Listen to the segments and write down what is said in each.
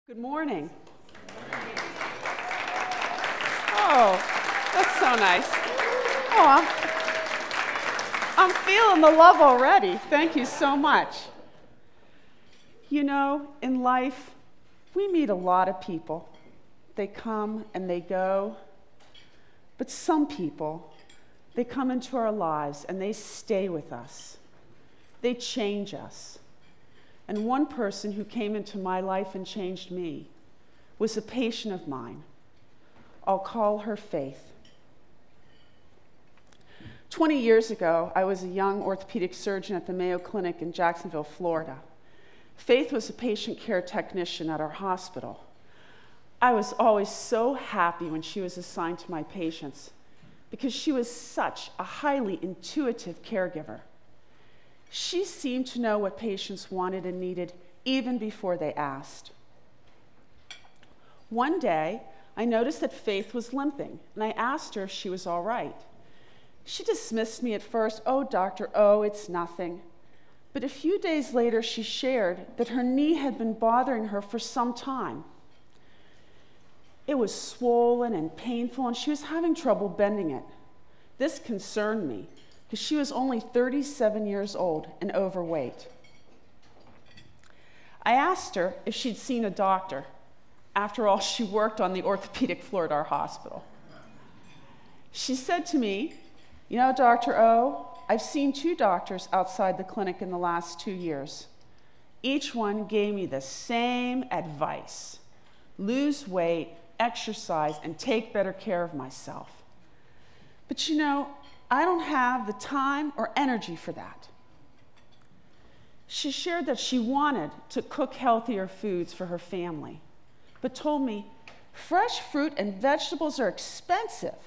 Good morning. Oh, that's so nice. Oh, I'm feeling the love already. Thank you so much. You know, in life, we meet a lot of people. They come and they go. But some people, they come into our lives and they stay with us. They change us. And one person who came into my life and changed me was a patient of mine. I'll call her Faith. 20 years ago, I was a young orthopedic surgeon at the Mayo Clinic in Jacksonville, Florida. Faith was a patient care technician at our hospital. I was always so happy when she was assigned to my patients because she was such a highly intuitive caregiver. She seemed to know what patients wanted and needed even before they asked. One day, I noticed that Faith was limping, and I asked her if she was all right. She dismissed me at first. "Oh, doctor, it's nothing." But a few days later, she shared that her knee had been bothering her for some time. It was swollen and painful, and she was having trouble bending it. This concerned me, because she was only 37 years old and overweight. I asked her if she'd seen a doctor. After all, she worked on the orthopedic floor at our hospital. She said to me, "You know, Dr. O, I've seen 2 doctors outside the clinic in the last 2 years. Each one gave me the same advice: lose weight, exercise, and take better care of myself. But you know, I don't have the time or energy for that." She shared that she wanted to cook healthier foods for her family, but told me, "Fresh fruit and vegetables are expensive,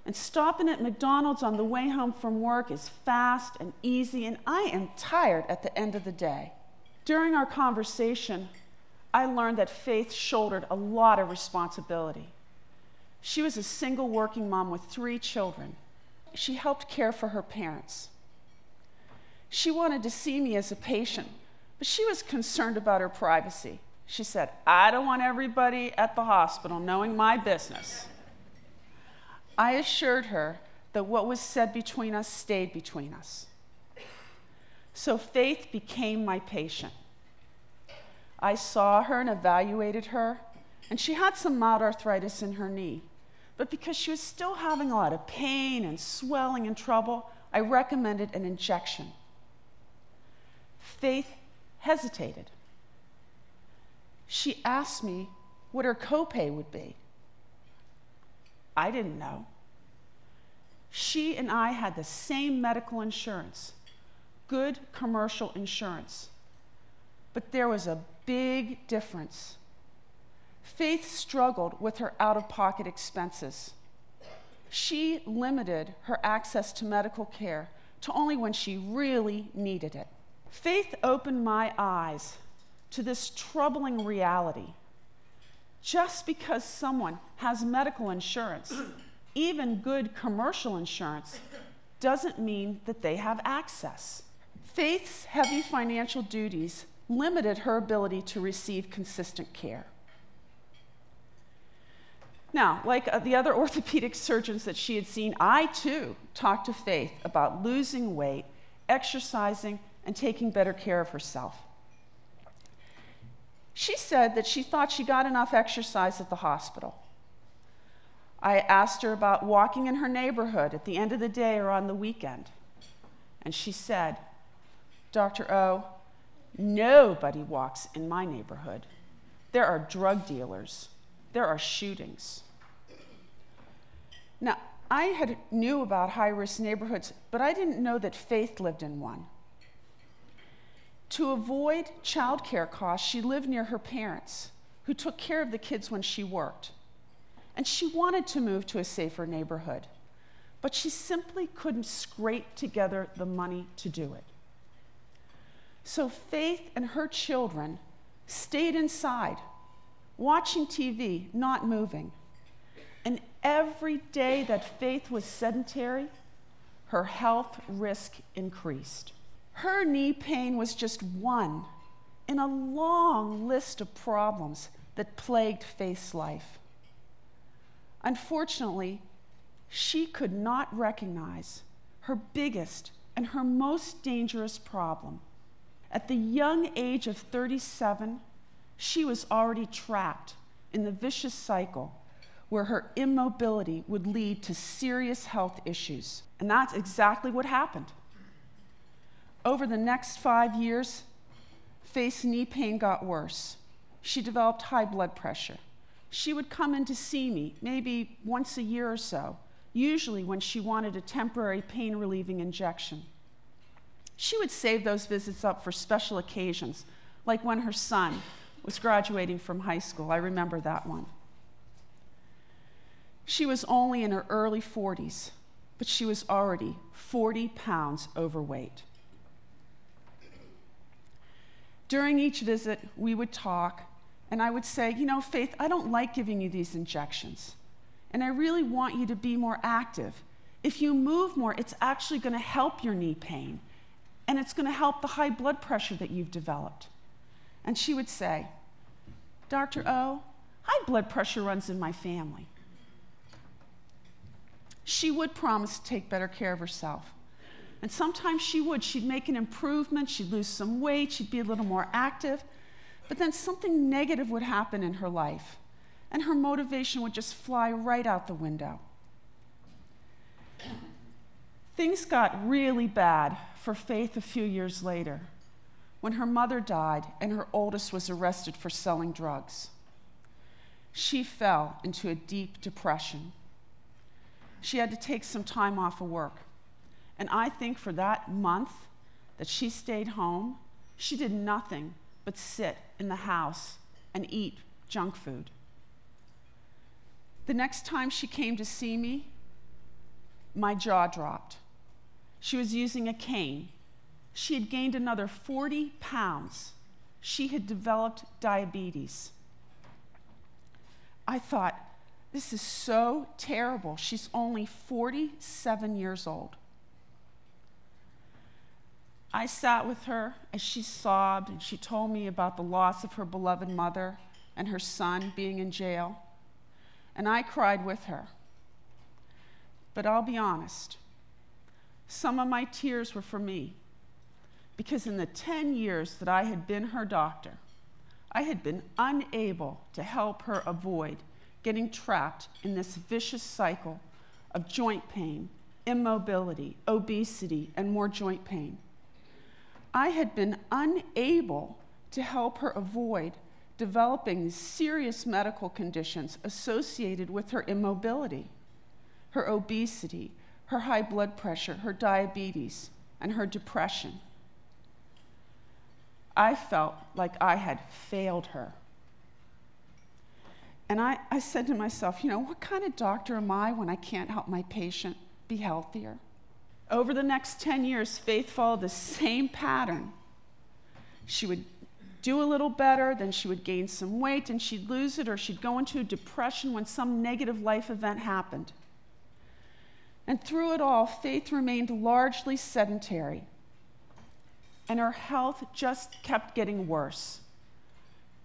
and stopping at McDonald's on the way home from work is fast and easy, and I am tired at the end of the day." During our conversation, I learned that Faith shouldered a lot of responsibility. She was a single working mom with 3 children. She helped care for her parents. She wanted to see me as a patient, but she was concerned about her privacy. She said, "I don't want everybody at the hospital knowing my business." I assured her that what was said between us stayed between us. So Faith became my patient. I saw her and evaluated her, and she had some mild arthritis in her knee. But because she was still having a lot of pain and swelling and trouble, I recommended an injection. Faith hesitated. She asked me what her copay would be. I didn't know. She and I had the same medical insurance, good commercial insurance. But there was a big difference. Faith struggled with her out-of-pocket expenses. She limited her access to medical care to only when she really needed it. Faith opened my eyes to this troubling reality. Just because someone has medical insurance, even good commercial insurance, doesn't mean that they have access. Faith's heavy financial duties limited her ability to receive consistent care. Now, like the other orthopedic surgeons that she had seen, I too talked to Faith about losing weight, exercising, and taking better care of herself. She said that she thought she got enough exercise at the hospital. I asked her about walking in her neighborhood at the end of the day or on the weekend. And she said, "Dr. O, nobody walks in my neighborhood. There are drug dealers. There are shootings." Now, I knew about high-risk neighborhoods, but I didn't know that Faith lived in one. To avoid child care costs, she lived near her parents, who took care of the kids when she worked. And she wanted to move to a safer neighborhood, but she simply couldn't scrape together the money to do it. So Faith and her children stayed inside, watching TV, not moving. And every day that Faith was sedentary, her health risk increased. Her knee pain was just one in a long list of problems that plagued Faith's life. Unfortunately, she could not recognize her biggest and her most dangerous problem. At the young age of 37, she was already trapped in the vicious cycle where her immobility would lead to serious health issues. And that's exactly what happened. Over the next 5 years, Faith's knee pain got worse. She developed high blood pressure. She would come in to see me maybe once a year or so, usually when she wanted a temporary pain-relieving injection. She would save those visits up for special occasions, like when her son was graduating from high school. I remember that one. She was only in her early 40s, but she was already 40 pounds overweight. During each visit, we would talk, and I would say, you know, Faith, I don't like giving you these injections, and I really want you to be more active. If you move more, it's actually going to help your knee pain, and it's going to help the high blood pressure that you've developed. And she would say, Dr. O, high blood pressure runs in my family. She would promise to take better care of herself. And sometimes she would. She'd make an improvement, she'd lose some weight, she'd be a little more active, but then something negative would happen in her life, and her motivation would just fly right out the window. Things got really bad for Faith a few years later, when her mother died and her oldest was arrested for selling drugs. She fell into a deep depression. She had to take some time off of work. And I think for that month that she stayed home, she did nothing but sit in the house and eat junk food. The next time she came to see me, my jaw dropped. She was using a cane. She had gained another 40 pounds. She had developed diabetes. I thought, this is so terrible. She's only 47 years old. I sat with her as she sobbed, and she told me about the loss of her beloved mother and her son being in jail. And I cried with her. But I'll be honest, some of my tears were for me, because in the 10 years that I had been her doctor, I had been unable to help her avoid getting trapped in this vicious cycle of joint pain, immobility, obesity, and more joint pain. I had been unable to help her avoid developing serious medical conditions associated with her immobility, her obesity, her high blood pressure, her diabetes, and her depression. I felt like I had failed her. And I said to myself, you know, what kind of doctor am I when I can't help my patient be healthier? Over the next 10 years, Faith followed the same pattern. She would do a little better, then she would gain some weight, and she'd lose it, or she'd go into a depression when some negative life event happened. And through it all, Faith remained largely sedentary, and her health just kept getting worse.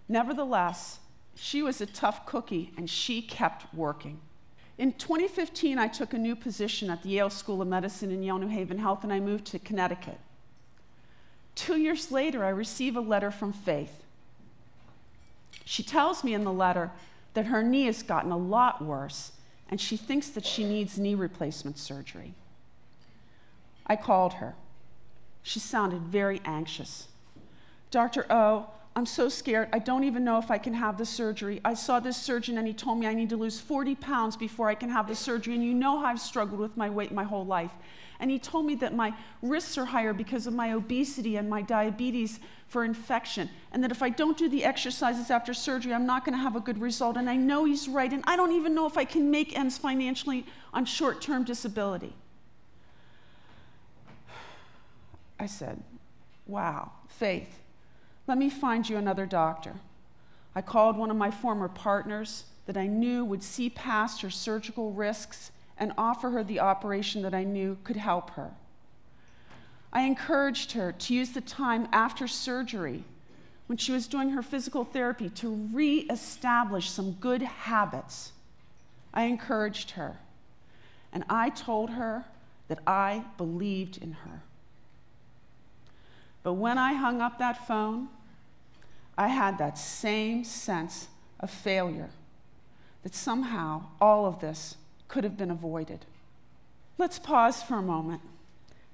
Nevertheless, she was a tough cookie, and she kept working. In 2015, I took a new position at the Yale School of Medicine in Yale New Haven Health, and I moved to Connecticut. 2 years later, I receive a letter from Faith. She tells me in the letter that her knee has gotten a lot worse, and she thinks that she needs knee replacement surgery. I called her. She sounded very anxious. Dr. O, I'm so scared. I don't even know if I can have the surgery. I saw this surgeon and he told me I need to lose 40 pounds before I can have the surgery. And you know how I've struggled with my weight my whole life. And he told me that my risks are higher because of my obesity and my diabetes for infection. And that if I don't do the exercises after surgery, I'm not going to have a good result. And I know he's right. And I don't even know if I can make ends financially on short-term disability. I said, wow, Faith, let me find you another doctor. I called one of my former partners that I knew would see past her surgical risks and offer her the operation that I knew could help her. I encouraged her to use the time after surgery when she was doing her physical therapy to reestablish some good habits, I encouraged her, and I told her that I believed in her. But when I hung up that phone, I had that same sense of failure, that somehow all of this could have been avoided. Let's pause for a moment.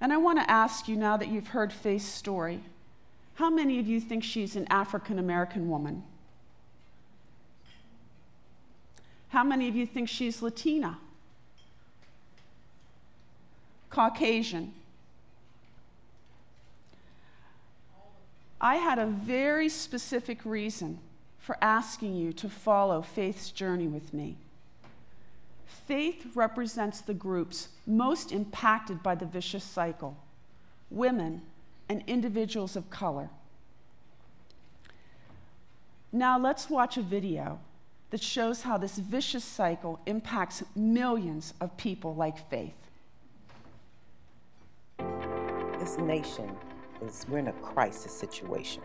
And I want to ask you, now that you've heard Faith's story, how many of you think she's an African-American woman? How many of you think she's Latina? Caucasian? I had a very specific reason for asking you to follow Faith's journey with me. Faith represents the groups most impacted by the vicious cycle: women and individuals of color. Now let's watch a video that shows how this vicious cycle impacts millions of people like Faith. This nation we're in a crisis situation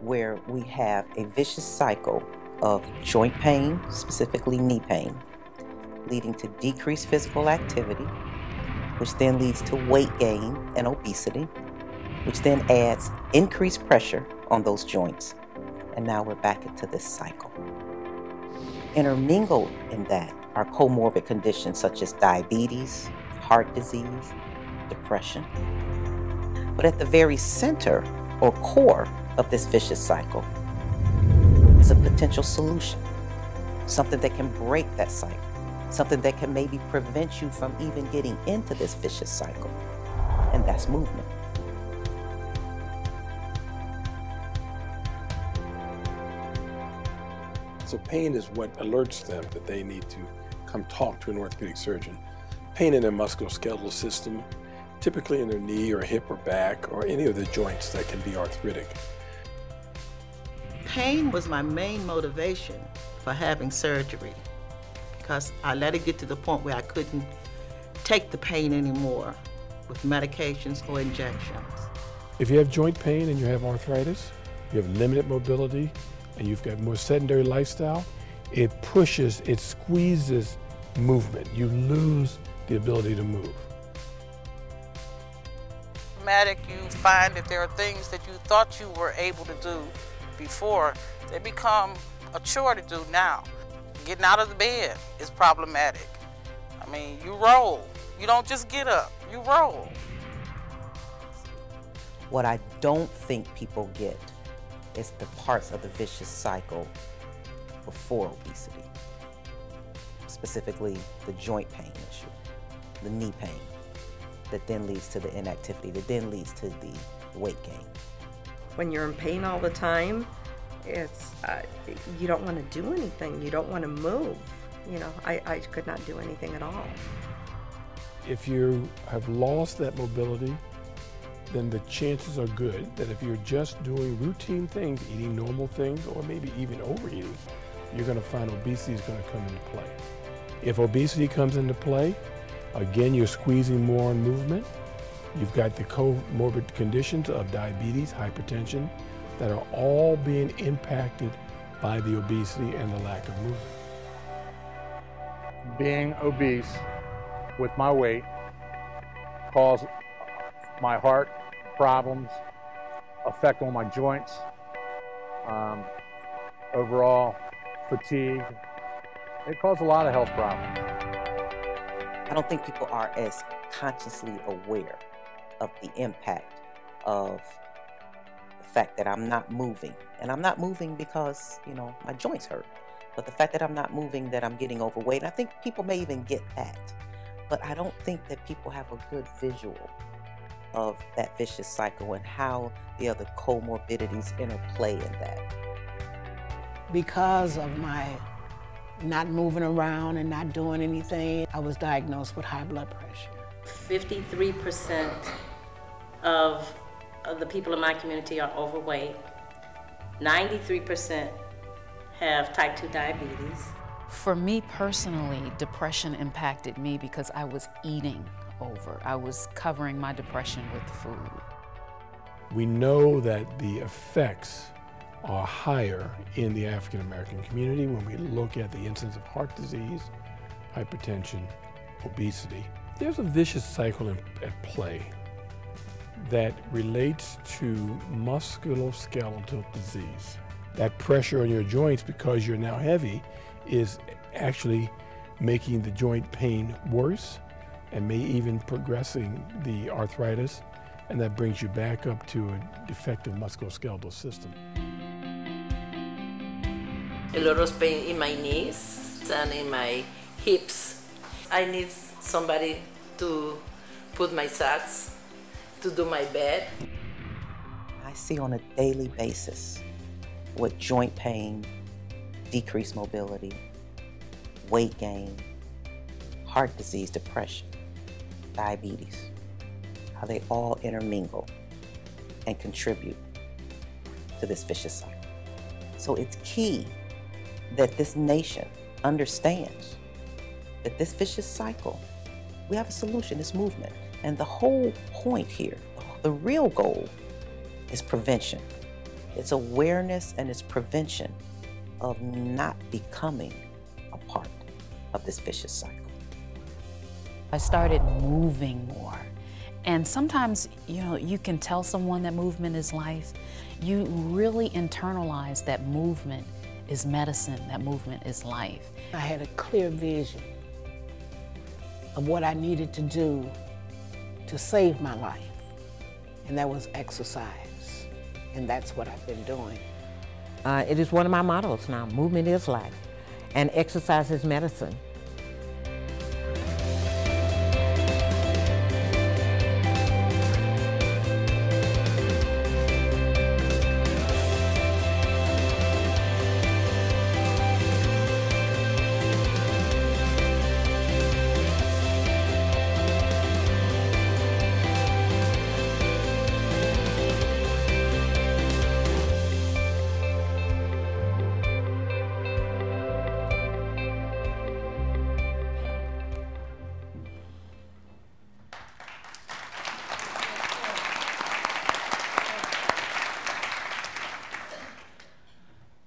where we have a vicious cycle of joint pain, specifically knee pain, leading to decreased physical activity, which then leads to weight gain and obesity, which then adds increased pressure on those joints. And now we're back into this cycle. Intermingled in that are comorbid conditions such as diabetes, heart disease, depression. But at the very center or core of this vicious cycle is a potential solution, something that can break that cycle, something that can maybe prevent you from even getting into this vicious cycle, and that's movement. So pain is what alerts them that they need to come talk to an orthopedic surgeon. Pain in their musculoskeletal system, typically in their knee or hip or back or any of the joints that can be arthritic. Pain was my main motivation for having surgery, because I let it get to the point where I couldn't take the pain anymore with medications or injections. If you have joint pain and you have arthritis, you have limited mobility, and you've got more sedentary lifestyle, it pushes, it squeezes movement. You lose the ability to move. You find that there are things that you thought you were able to do before, they become a chore to do now. Getting out of the bed is problematic. I mean, you roll. You don't just get up, you roll. What I don't think people get is the parts of the vicious cycle before obesity, specifically the joint pain issue, the knee pain, that then leads to the inactivity, that then leads to the weight gain. When you're in pain all the time, it's you don't want to do anything. You don't want to move. You know, I could not do anything at all. If you have lost that mobility, then the chances are good that if you're just doing routine things, eating normal things, or maybe even overeating, you're going to find obesity is going to come into play. If obesity comes into play, again, you're squeezing more on movement. You've got the comorbid conditions of diabetes, hypertension, that are all being impacted by the obesity and the lack of movement. Being obese with my weight caused my heart problems, effect on my joints, overall fatigue. It caused a lot of health problems. I don't think people are as consciously aware of the impact of the fact that I'm not moving. And I'm not moving because, you know, my joints hurt. But the fact that I'm not moving, that I'm getting overweight, and I think people may even get that. But I don't think that people have a good visual of that vicious cycle and how the other comorbidities interplay in that. Because of my not moving around and not doing anything, I was diagnosed with high blood pressure. 53% of the people in my community are overweight. 93% have type 2 diabetes. For me personally, depression impacted me because I was eating over. I was covering my depression with food. We know that the effects are higher in the African American community when we look at the incidence of heart disease, hypertension, obesity. There's a vicious cycle at play that relates to musculoskeletal disease. That pressure on your joints, because you're now heavy, is actually making the joint pain worse and may even progressing the arthritis, and that brings you back up to a defective musculoskeletal system. A lot of pain in my knees and in my hips. I need somebody to put my socks, to do my bed. I see on a daily basis what joint pain, decreased mobility, weight gain, heart disease, depression, diabetes, how they all intermingle and contribute to this vicious cycle. So it's key that this nation understands that this vicious cycle, we have a solution, this movement. And the whole point here, the real goal, is prevention. It's awareness and it's prevention of not becoming a part of this vicious cycle. I started moving more. And sometimes, you know, you can tell someone that movement is life. You really internalize that movement is medicine, that movement is life. I had a clear vision of what I needed to do to save my life, and that was exercise, and that's what I've been doing. It is one of my mottos now, movement is life, and exercise is medicine.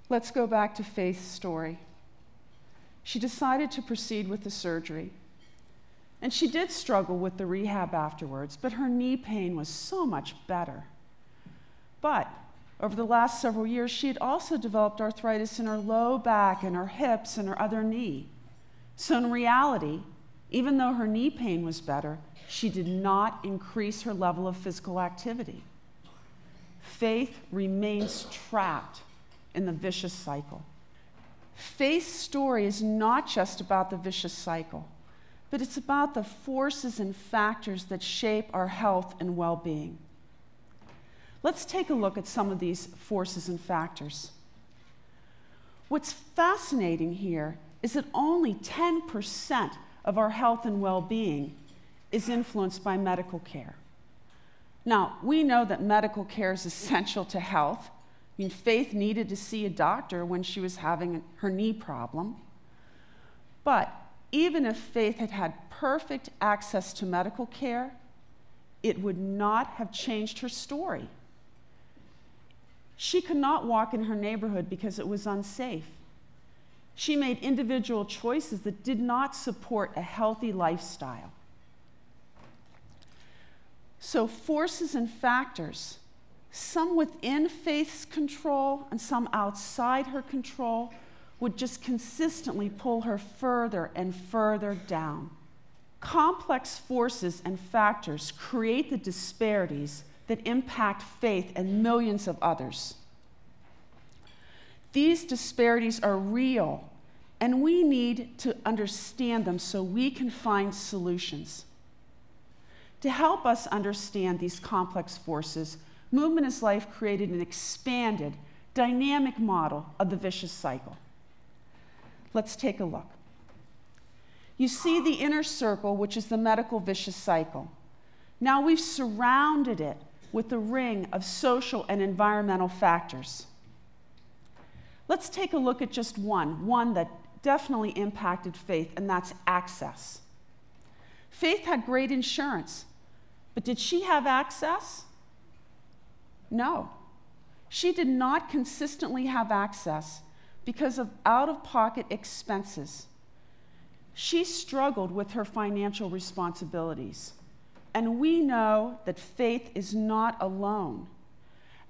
Let's go back to Faith's story. She decided to proceed with the surgery, and she did struggle with the rehab afterwards, but her knee pain was so much better. But over the last several years, she had also developed arthritis in her low back and her hips and her other knee. So in reality, even though her knee pain was better, she did not increase her level of physical activity. Faith remains trapped in the vicious cycle. Faith's story is not just about the vicious cycle, but it's about the forces and factors that shape our health and well-being. Let's take a look at some of these forces and factors. What's fascinating here is that only 10% of our health and well-being is influenced by medical care. Now, we know that medical care is essential to health. I mean, Faith needed to see a doctor when she was having her knee problem. But even if Faith had had perfect access to medical care, it would not have changed her story. She could not walk in her neighborhood because it was unsafe. She made individual choices that did not support a healthy lifestyle. So forces and factors, some within Faith's control and some outside her control, would just consistently pull her further and further down. Complex forces and factors create the disparities that impact Faith and millions of others. These disparities are real, and we need to understand them so we can find solutions. To help us understand these complex forces, Movement is Life created an expanded, dynamic model of the vicious cycle. Let's take a look. You see the inner circle, which is the medical vicious cycle. Now we've surrounded it with the ring of social and environmental factors. Let's take a look at just one that definitely impacted Faith, and that's access. Faith had great insurance, but did she have access? No. She did not consistently have access because of out-of-pocket expenses. She struggled with her financial responsibilities. And we know that Faith is not alone.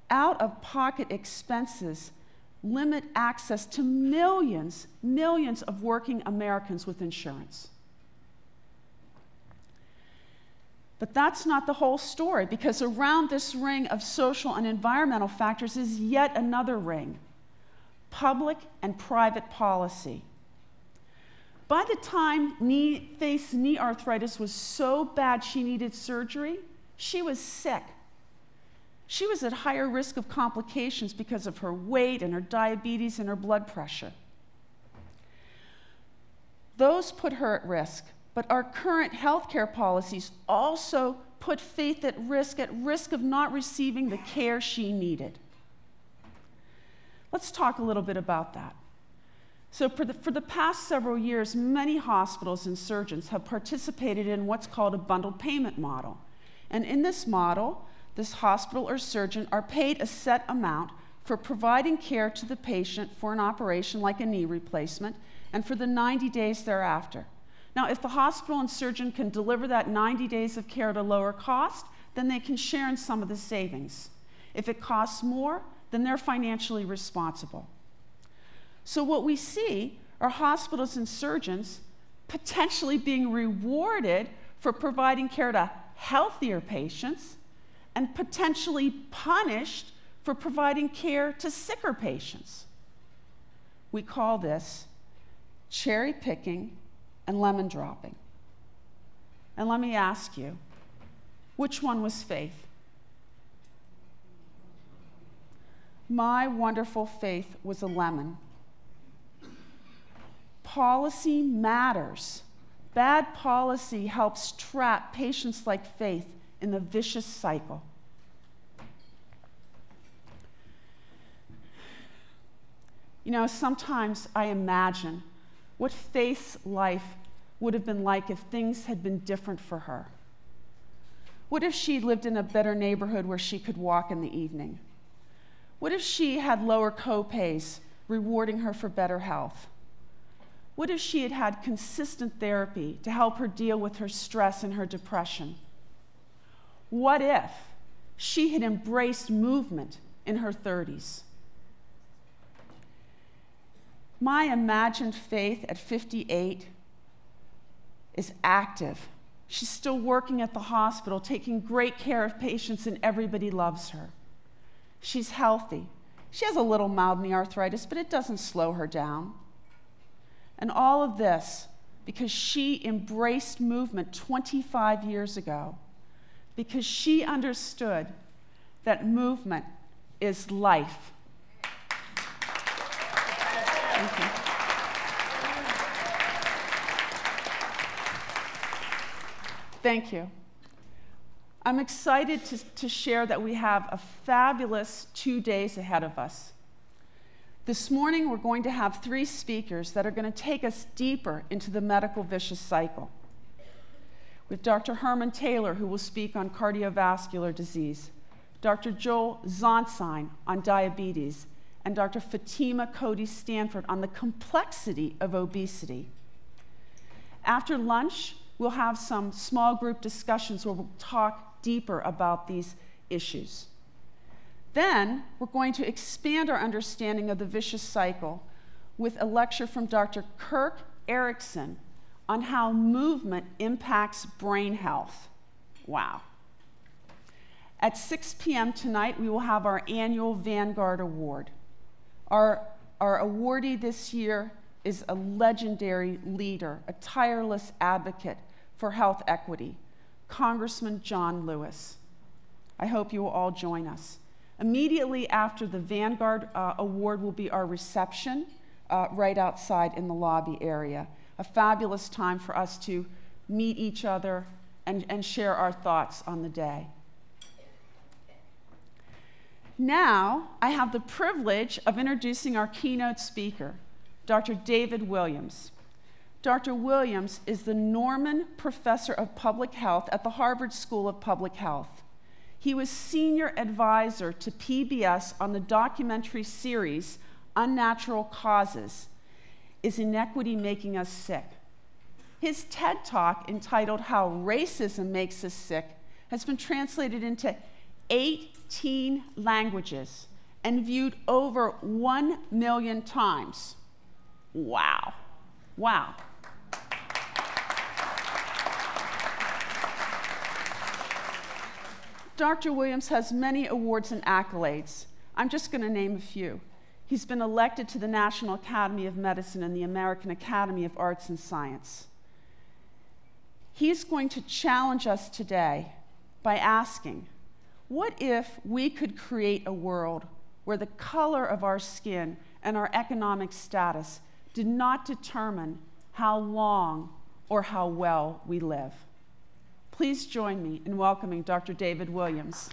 Out-of-pocket expenses limit access to millions of working Americans with insurance. But that's not the whole story, because around this ring of social and environmental factors is yet another ring: public and private policy. By the time Faith's knee arthritis was so bad she needed surgery, she was sick. She was at higher risk of complications because of her weight and her diabetes and her blood pressure. Those put her at risk, but our current healthcare policies also put Faith at risk of not receiving the care she needed. Let's talk a little bit about that. So for the past several years, many hospitals and surgeons have participated in what's called a bundled payment model. And in this model, this hospital or surgeon are paid a set amount for providing care to the patient for an operation like a knee replacement and for the 90 days thereafter. Now, if the hospital and surgeon can deliver that 90 days of care at a lower cost, then they can share in some of the savings. If it costs more, then they're financially responsible. So what we see are hospitals and surgeons potentially being rewarded for providing care to healthier patients and potentially punished for providing care to sicker patients. We call this cherry picking and lemon dropping. And let me ask you, which one was Faith? My wonderful Faith was a lemon. Policy matters. Bad policy helps trap patients like Faith in the vicious cycle. You know, sometimes I imagine what Faith's life would have been like if things had been different for her. What if she lived in a better neighborhood where she could walk in the evening? What if she had lower co-pays rewarding her for better health? What if she had had consistent therapy to help her deal with her stress and her depression? What if she had embraced movement in her 30s? My imagined Faith at 58 is active. She's still working at the hospital, taking great care of patients, and everybody loves her. She's healthy. She has a little mild knee arthritis, but it doesn't slow her down. And all of this because she embraced movement 25 years ago, because she understood that movement is life. Thank you. Thank you. I'm excited to share that we have a fabulous 2 days ahead of us. This morning, we're going to have 3 speakers that are going to take us deeper into the medical vicious cycle. We have Dr. Herman Taylor, who will speak on cardiovascular disease, Dr. Joel Zonstein on diabetes, and Dr. Fatima Cody Stanford on the complexity of obesity. After lunch, we'll have some small group discussions where we'll talk deeper about these issues. Then, we're going to expand our understanding of the vicious cycle with a lecture from Dr. Kirk Erickson on how movement impacts brain health. Wow. At 6 p.m. tonight, we will have our annual Vanguard Award. Our awardee this year is a legendary leader, a tireless advocate for health equity, Congressman John Lewis. I hope you will all join us. Immediately after the Vanguard Award will be our reception right outside in the lobby area. A fabulous time for us to meet each other and share our thoughts on the day. Now, I have the privilege of introducing our keynote speaker, Dr. David Williams. Dr. Williams is the Norman Professor of Public Health at the Harvard School of Public Health. He was senior advisor to PBS on the documentary series Unnatural Causes, Is Inequity Making Us Sick? His TED Talk, entitled How Racism Makes Us Sick, has been translated into 18 languages and viewed over 1 million times. Wow. Wow. Dr. Williams has many awards and accolades. I'm just going to name a few. He's been elected to the National Academy of Medicine and the American Academy of Arts and Science. He's going to challenge us today by asking, what if we could create a world where the color of our skin and our economic status did not determine how long or how well we live? Please join me in welcoming Dr. David Williams.